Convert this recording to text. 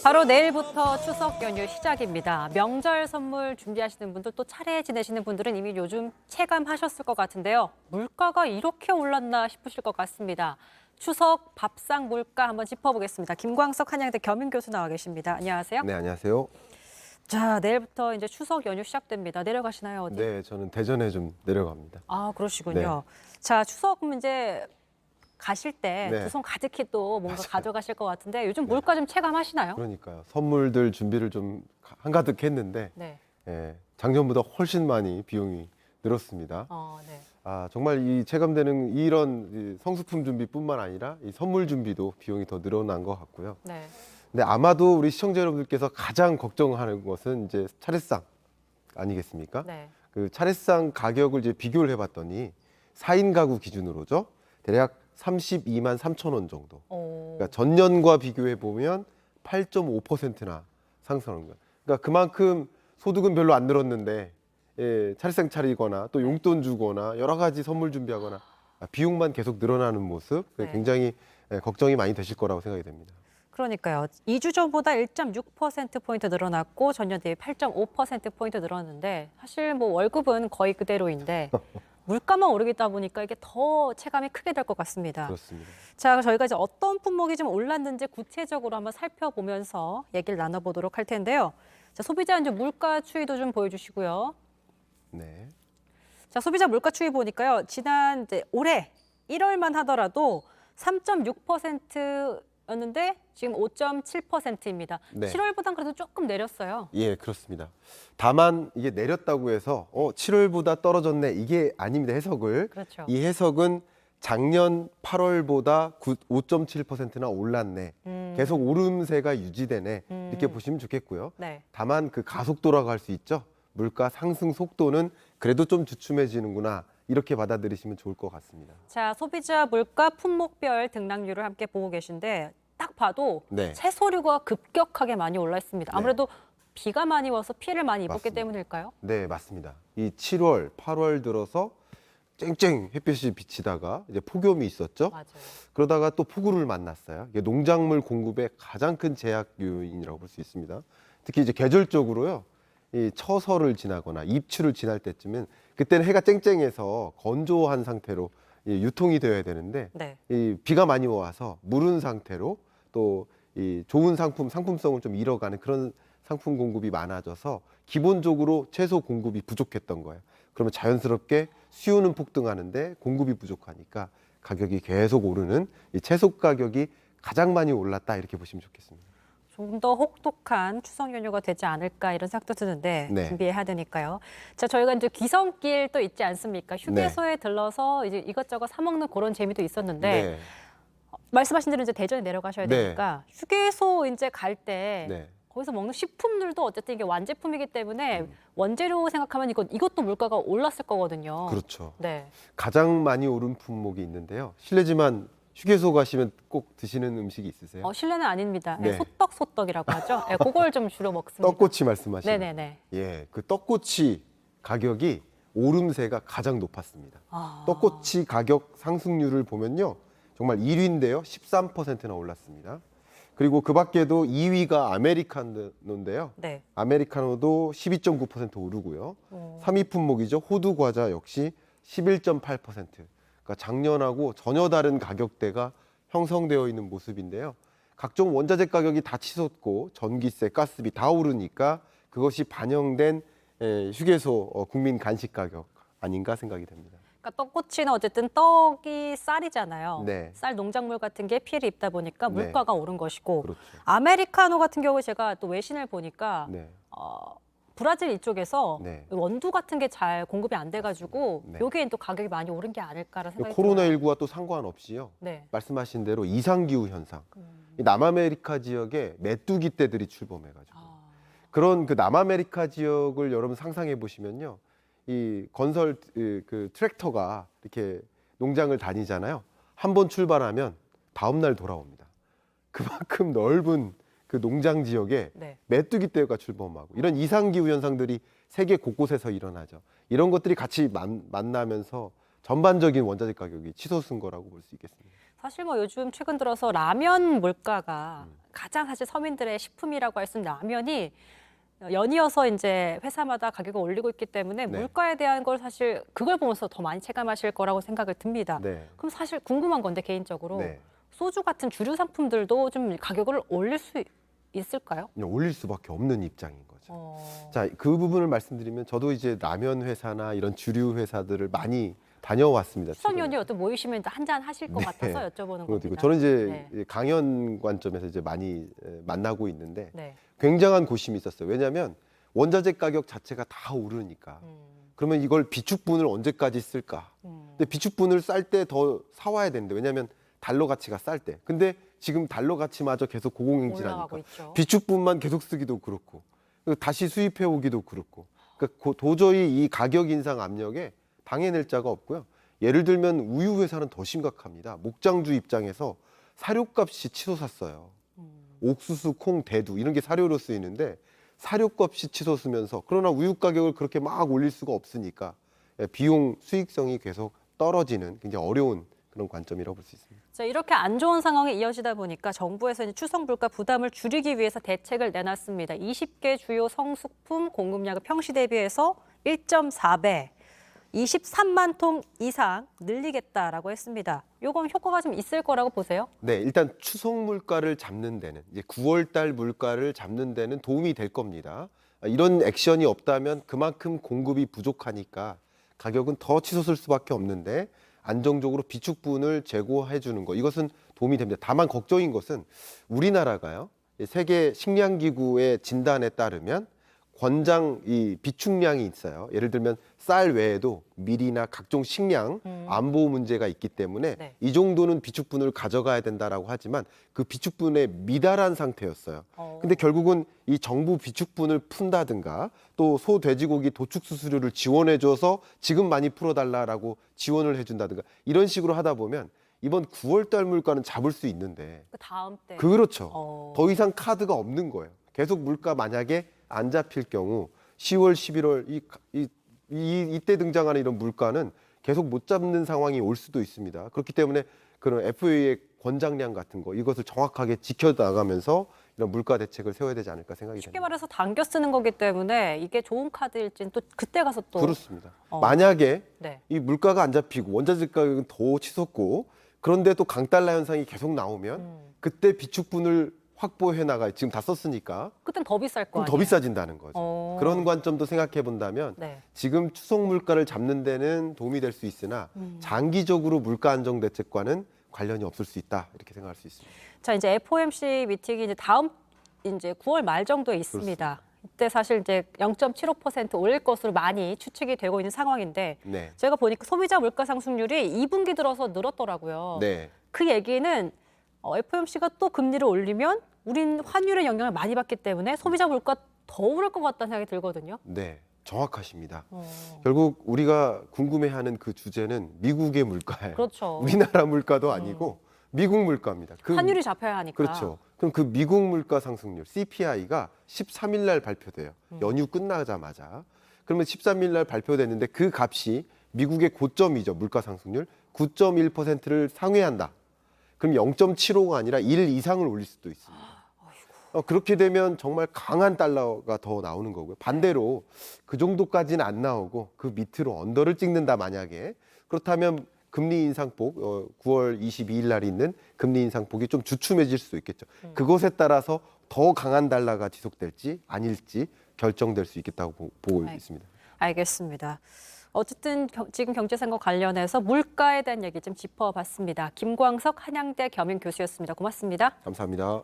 바로 내일부터 추석 연휴 시작입니다. 명절 선물 준비하시는 분들 또 차례 지내시는 분들은 이미 요즘 체감하셨을 것 같은데요. 물가가 이렇게 올랐나 싶으실 것 같습니다. 추석 밥상 물가 한번 짚어보겠습니다. 김광석 한양대 겸임 교수 나와 계십니다. 안녕하세요. 네, 안녕하세요. 자, 내일부터 이제 추석 연휴 시작됩니다. 내려가시나요, 어디? 네, 저는 대전에 좀 내려갑니다. 아, 그러시군요. 자, 추석 이제 가실 때 네. 두 손 가득히 또 뭔가 맞아요. 가져가실 것 같은데 요즘 물가 좀 체감하시나요? 그러니까요. 선물들 준비를 좀 한가득 했는데 네. 작년보다 훨씬 많이 비용이 늘었습니다. 네. 정말 이 체감되는 이런 이 성수품 준비뿐만 아니라 이 선물 준비도 비용이 더 늘어난 것 같고요. 네. 근데 아마도 우리 시청자 여러분들께서 가장 걱정하는 것은 이제 차례상 아니겠습니까? 네. 그 차례상 가격을 이제 비교를 해봤더니 4인 가구 기준으로죠. 대략 32만 3천 원 정도. 그러니까 전년과 비교해 보면 8.5%나 상승한 거예요. 그러니까 그만큼 소득은 별로 안 늘었는데 차례상 차리거나 또 용돈 주거나 여러 가지 선물 준비하거나 비용만 계속 늘어나는 모습 네. 굉장히 걱정이 많이 되실 거라고 생각이 됩니다. 그러니까요. 2주 전보다 1.6%포인트 늘어났고 전년 대비 8.5%포인트 늘었는데 사실 뭐 월급은 거의 그대로인데 물가만 오르겠다 보니까 이게 더 체감이 크게 될 것 같습니다. 그렇습니다. 자, 저희가 이제 어떤 품목이 좀 올랐는지 구체적으로 한번 살펴보면서 얘기를 나눠보도록 할 텐데요. 자, 소비자 이제 물가 추이도 좀 보여주시고요. 네. 자, 소비자 물가 추이 보니까요. 지난 이제 올해 1월만 하더라도 3.6%였는데 지금 5.7%입니다. 네. 7월보단 그래도 조금 내렸어요. 예, 그렇습니다. 다만 이게 내렸다고 해서 7월보다 떨어졌네 이게 아닙니다. 해석을. 그렇죠. 이 해석은 작년 8월보다 5.7%나 올랐네. 계속 오름세가 유지되네. 이렇게 보시면 좋겠고요. 네. 다만 그 가속도라고 할 수 있죠. 물가 상승 속도는 그래도 좀 주춤해지는구나. 이렇게 받아들이시면 좋을 것 같습니다. 자, 소비자 물가 품목별 등락률을 함께 보고 계신데 딱 봐도 네. 채소류가 급격하게 많이 올라 있습니다. 네. 아무래도 비가 많이 와서 피해를 많이 입었기 맞습니다. 때문일까요? 네, 맞습니다. 이 7월, 8월 들어서 쨍쨍 햇빛이 비치다가 이제 폭염이 있었죠. 맞아요. 그러다가 또 폭우를 만났어요. 이게 농작물 공급의 가장 큰 제약 요인이라고 볼 수 있습니다. 특히 이제 계절적으로요. 이 처서를 지나거나 입추를 지날 때쯤은 그때는 해가 쨍쨍해서 건조한 상태로 유통이 되어야 되는데 네. 이 비가 많이 와서 무른 상태로 또 이 좋은 상품성을 좀 잃어가는 그런 상품 공급이 많아져서 기본적으로 채소 공급이 부족했던 거예요. 그러면 자연스럽게 수요는 폭등하는데 공급이 부족하니까 가격이 계속 오르는 이 채소 가격이 가장 많이 올랐다 이렇게 보시면 좋겠습니다. 좀 더 혹독한 추석 연휴가 되지 않을까 이런 생각도 드는데 네. 준비해야 되니까요. 자, 저희가 이제 귀성길 또 있지 않습니까? 휴게소에 들러서 이제 이것저것 사 먹는 그런 재미도 있었는데 말씀하신 대로 이제 대전에 내려가셔야 네. 되니까 휴게소 이제 갈 때 네. 거기서 먹는 식품들도 어쨌든 이게 완제품이기 때문에 원재료 생각하면 이것도 물가가 올랐을 거거든요. 그렇죠. 네. 가장 많이 오른 품목이 있는데요. 실례지만 휴게소 가시면 꼭 드시는 음식이 있으세요? 실내는 아닙니다. 네. 소떡소떡이라고 하죠. 그걸 좀 주로 먹습니다. 떡꼬치 말씀하시는. 네네네. 예, 그 떡꼬치 가격이 오름세가 가장 높았습니다. 떡꼬치 가격 상승률을 보면요. 정말 1위인데요. 13%나 올랐습니다. 그리고 그 밖에도 2위가 아메리카노인데요. 네. 아메리카노도 12.9% 오르고요. 3위 품목이죠. 호두 과자 역시 11.8%. 그러니까 작년하고 전혀 다른 가격대가 형성되어 있는 모습인데요. 각종 원자재 가격이 다 치솟고 전기세, 가스비 다 오르니까 그것이 반영된 휴게소 국민 간식 가격 아닌가 생각이 됩니다. 그러니까 떡꼬치는 어쨌든 떡이 쌀이잖아요. 네. 쌀 농작물 같은 게 피해를 입다 보니까 네. 물가가 오른 것이고 그렇죠. 아메리카노 같은 경우 제가 또 외신을 보니까 네. 브라질 이쪽에서 네. 원두 같은 게 잘 공급이 안 돼가지고 네. 여기엔 또 가격이 많이 오른 게 아닐까라는 생각이 들어요. 코로나19와 또 상관없이요. 네. 말씀하신 대로 이상기후 현상. 이 남아메리카 지역에 메뚜기 떼들이 출범해가지고 그런 그 남아메리카 지역을 여러분 상상해 보시면요. 이 건설 그 트랙터가 이렇게 농장을 다니잖아요. 한 번 출발하면 다음 날 돌아옵니다. 그만큼 넓은 그 농장 지역에 네. 메뚜기 떼가 출범하고 이런 이상기후 현상들이 세계 곳곳에서 일어나죠. 이런 것들이 같이 만나면서 전반적인 원자재 가격이 치솟은 거라고 볼 수 있겠습니다. 사실 뭐 요즘 최근 들어서 라면 물가가 가장 사실 서민들의 식품이라고 할 수 있는 라면이 연이어서 이제 회사마다 가격을 올리고 있기 때문에 네. 물가에 대한 걸 사실 그걸 보면서 더 많이 체감하실 거라고 생각을 듭니다. 네. 그럼 사실 궁금한 건데 개인적으로 네. 소주 같은 주류 상품들도 좀 가격을 올릴 수 있을까요? 그냥 올릴 수밖에 없는 입장인 거죠. 어... 자, 그 부분을 말씀드리면 저도 이제 라면 회사나 이런 주류 회사들을 많이 다녀왔습니다. 추석 최근에. 연휴 어떤 모이시면 한잔 하실 것 네. 같아서 여쭤보는 그것도 있고 겁니다. 저는 이제 네. 강연 관점에서 이제 많이 만나고 있는데 네. 굉장한 고심이 있었어요. 왜냐하면 원자재 가격 자체가 다 오르니까. 그러면 이걸 비축분을 언제까지 쓸까? 근데 비축분을 쌀 때 더 사와야 되는데 왜냐하면 달러 가치가 쌀 때. 근데 지금 달러 가치마저 계속 고공행진하니까 올라가고 있죠. 비축분만 계속 쓰기도 그렇고 다시 수입해 오기도 그렇고 그러니까 도저히 이 가격 인상 압력에 당해낼 자가 없고요. 예를 들면 우유 회사는 더 심각합니다. 목장주 입장에서 사료값이 치솟았어요. 옥수수, 콩, 대두 이런 게 사료로 쓰이는데 사료값이 치솟으면서 그러나 우유 가격을 그렇게 막 올릴 수가 없으니까 비용 수익성이 계속 떨어지는 굉장히 어려운 그런 관점이라고 볼 수 있습니다. 자, 이렇게 안 좋은 상황이 이어지다 보니까 정부에서 이제 추석 물가 부담을 줄이기 위해서 대책을 내놨습니다. 20개 주요 성수품 공급량을 평시 대비해서 1.4배, 23만 통 이상 늘리겠다라고 했습니다. 요건 효과가 좀 있을 거라고 보세요? 네, 일단 추석 물가를 잡는 데는 이제 9월 달 물가를 잡는 데는 도움이 될 겁니다. 이런 액션이 없다면 그만큼 공급이 부족하니까 가격은 더 치솟을 수밖에 없는데 안정적으로 비축분을 제고해 주는 거 이것은 도움이 됩니다. 다만 걱정인 것은 우리나라가요. 세계 식량기구의 진단에 따르면 권장 이 비축량이 있어요. 예를 들면 쌀 외에도 밀이나 각종 식량 안보 문제가 있기 때문에 네. 이 정도는 비축분을 가져가야 된다라고 하지만 그 비축분에 미달한 상태였어요. 근데 결국은 이 정부 비축분을 푼다든가 또 소 돼지고기 도축 수수료를 지원해 줘서 지금 많이 풀어 달라라고 지원을 해 준다든가 이런 식으로 하다 보면 이번 9월 달 물가는 잡을 수 있는데 그 다음 때. 그렇죠. 더 이상 카드가 없는 거예요. 계속 물가 만약에 안 잡힐 경우 10월, 11월 이때 등장하는 이런 물가는 계속 못 잡는 상황이 올 수도 있습니다. 그렇기 때문에 그런 FA의 권장량 같은 거 이것을 정확하게 지켜나가면서 이런 물가 대책을 세워야 되지 않을까 생각이 쉽게 됩니다. 말해서 당겨 쓰는 거기 때문에 이게 좋은 카드일지는 또 그때 가서 또 그렇습니다. 만약에 네. 이 물가가 안 잡히고 원자재 가격은 더 치솟고 그런데 또 강달러 현상이 계속 나오면 그때 비축분을 확보해 나가 지금 다 썼으니까 그땐 더 비쌀 거 그럼 아니에요? 더 비싸진다는 거죠. 그런 관점도 생각해 본다면 네. 지금 추석 물가를 잡는 데는 도움이 될 수 있으나 장기적으로 물가 안정 대책과는 관련이 없을 수 있다 이렇게 생각할 수 있습니다. 자, 이제 FOMC 미팅이 이제 다음 이제 9월 말 정도에 있습니다. 이때 사실 이제 0.75% 올릴 것으로 많이 추측이 되고 있는 상황인데 네. 제가 보니까 소비자 물가 상승률이 2분기 들어서 늘었더라고요. 네. 그 얘기는 FOMC가 또 금리를 올리면 우린 환율의 영향을 많이 받기 때문에 소비자 물가 더 오를 것 같다는 생각이 들거든요. 네. 정확하십니다. 결국 우리가 궁금해하는 그 주제는 미국의 물가예요. 그렇죠. 우리나라 물가도 아니고 미국 물가입니다. 그 환율이 잡혀야 하니까. 그렇죠. 그럼 그 미국 물가 상승률 CPI가 13일 날 발표돼요. 연휴 끝나자마자. 그러면 13일 날 발표됐는데 그 값이 미국의 고점이죠. 물가 상승률 9.1%를 상회한다. 그럼 0.75가 아니라 1 이상을 올릴 수도 있습니다. 그렇게 되면 정말 강한 달러가 더 나오는 거고요. 반대로 그 정도까지는 안 나오고 그 밑으로 언더를 찍는다 만약에 그렇다면 금리 인상폭 9월 22일 날 있는 금리 인상폭이 좀 주춤해질 수도 있겠죠. 그것에 따라서 더 강한 달러가 지속될지 아닐지 결정될 수 있겠다고 보고 있습니다. 알겠습니다. 어쨌든 지금 경제상과 관련해서 물가에 대한 얘기 좀 짚어봤습니다. 김광석 한양대 겸임 교수였습니다. 고맙습니다. 감사합니다.